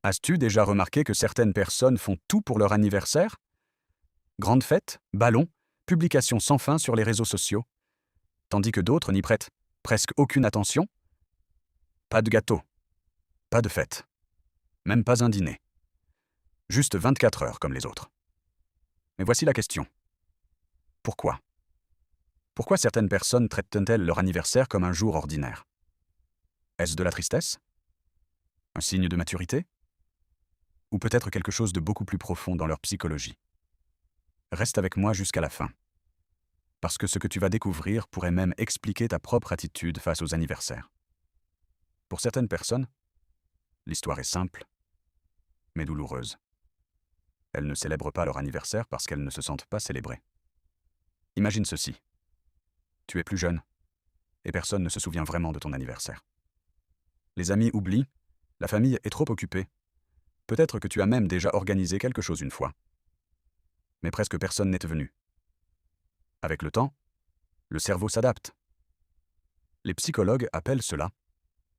As-tu déjà remarqué que certaines personnes font tout pour leur anniversaire? Grandes fêtes, ballons, publications sans fin sur les réseaux sociaux, tandis que d'autres n'y prêtent presque aucune attention? Pas de gâteau, pas de fête, même pas un dîner. Juste 24 heures comme les autres. Mais voici la question. Pourquoi? Pourquoi certaines personnes traitent-elles leur anniversaire comme un jour ordinaire? Est-ce de la tristesse? Un signe de maturité? Ou peut-être quelque chose de beaucoup plus profond dans leur psychologie? Reste avec moi jusqu'à la fin. Parce que ce que tu vas découvrir pourrait même expliquer ta propre attitude face aux anniversaires. Pour certaines personnes, l'histoire est simple, mais douloureuse. Elles ne célèbrent pas leur anniversaire parce qu'elles ne se sentent pas célébrées. Imagine ceci. Tu es plus jeune, et personne ne se souvient vraiment de ton anniversaire. Les amis oublient, la famille est trop occupée. Peut-être que tu as même déjà organisé quelque chose une fois. Mais presque personne n'est venu. Avec le temps, le cerveau s'adapte. Les psychologues appellent cela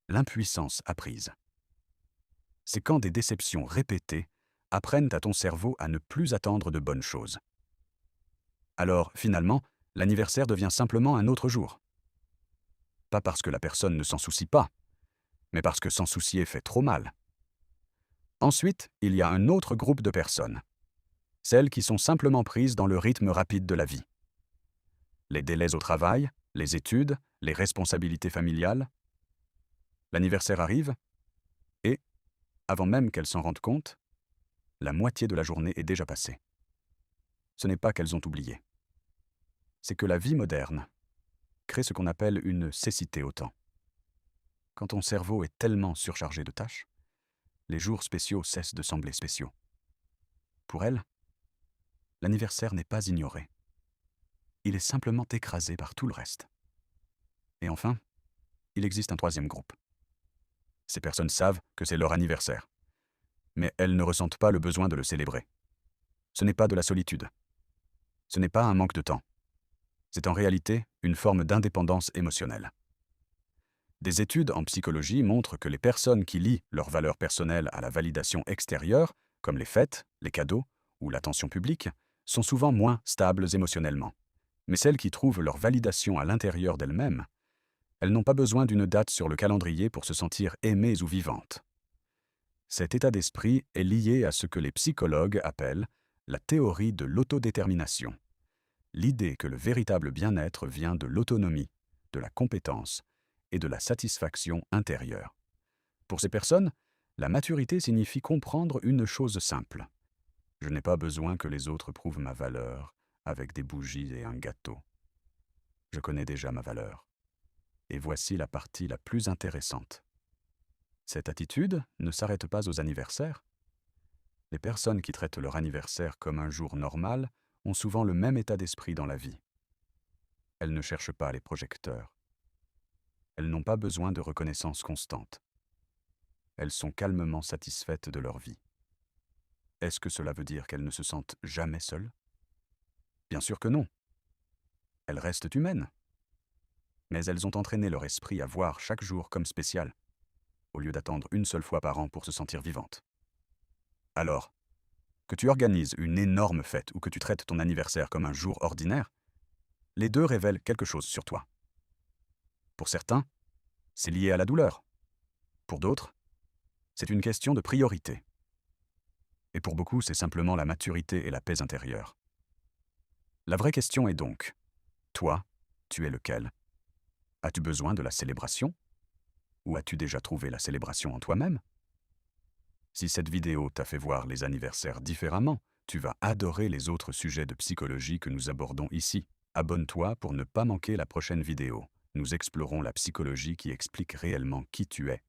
l'impuissance apprise. C'est quand des déceptions répétées apprennent à ton cerveau à ne plus attendre de bonnes choses. Alors, finalement, l'anniversaire devient simplement un autre jour. Pas parce que la personne ne s'en soucie pas, mais parce que s'en soucier fait trop mal. Ensuite, il y a un autre groupe de personnes. Celles qui sont simplement prises dans le rythme rapide de la vie. Les délais au travail, les études, les responsabilités familiales. L'anniversaire arrive et, avant même qu'elles s'en rendent compte, la moitié de la journée est déjà passée. Ce n'est pas qu'elles ont oublié. C'est que la vie moderne crée ce qu'on appelle une cécité au temps. Quand ton cerveau est tellement surchargé de tâches, les jours spéciaux cessent de sembler spéciaux. Pour elles, l'anniversaire n'est pas ignoré. Il est simplement écrasé par tout le reste. Et enfin, il existe un troisième groupe. Ces personnes savent que c'est leur anniversaire, mais elles ne ressentent pas le besoin de le célébrer. Ce n'est pas de la solitude. Ce n'est pas un manque de temps. C'est en réalité une forme d'indépendance émotionnelle. Des études en psychologie montrent que les personnes qui lient leur valeur personnelle à la validation extérieure, comme les fêtes, les cadeaux ou l'attention publique, sont souvent moins stables émotionnellement. Mais celles qui trouvent leur validation à l'intérieur d'elles-mêmes, elles n'ont pas besoin d'une date sur le calendrier pour se sentir aimées ou vivantes. Cet état d'esprit est lié à ce que les psychologues appellent la théorie de l'autodétermination. L'idée que le véritable bien-être vient de l'autonomie, de la compétence et de la satisfaction intérieure. Pour ces personnes, la maturité signifie comprendre une chose simple. Je n'ai pas besoin que les autres prouvent ma valeur avec des bougies et un gâteau. Je connais déjà ma valeur. Et voici la partie la plus intéressante. Cette attitude ne s'arrête pas aux anniversaires. Les personnes qui traitent leur anniversaire comme un jour normal ont souvent le même état d'esprit dans la vie. Elles ne cherchent pas les projecteurs. Elles n'ont pas besoin de reconnaissance constante. Elles sont calmement satisfaites de leur vie. Est-ce que cela veut dire qu'elles ne se sentent jamais seules? Bien sûr que non. Elles restent humaines. Mais elles ont entraîné leur esprit à voir chaque jour comme spécial, au lieu d'attendre une seule fois par an pour se sentir vivantes. Alors, que tu organises une énorme fête ou que tu traites ton anniversaire comme un jour ordinaire, les deux révèlent quelque chose sur toi. Pour certains, c'est lié à la douleur. Pour d'autres, c'est une question de priorité. Et pour beaucoup, c'est simplement la maturité et la paix intérieure. La vraie question est donc, toi, tu es lequel? As-tu besoin de la célébration? Ou as-tu déjà trouvé la célébration en toi-même? Si cette vidéo t'a fait voir les anniversaires différemment, tu vas adorer les autres sujets de psychologie que nous abordons ici. Abonne-toi pour ne pas manquer la prochaine vidéo. Nous explorons la psychologie qui explique réellement qui tu es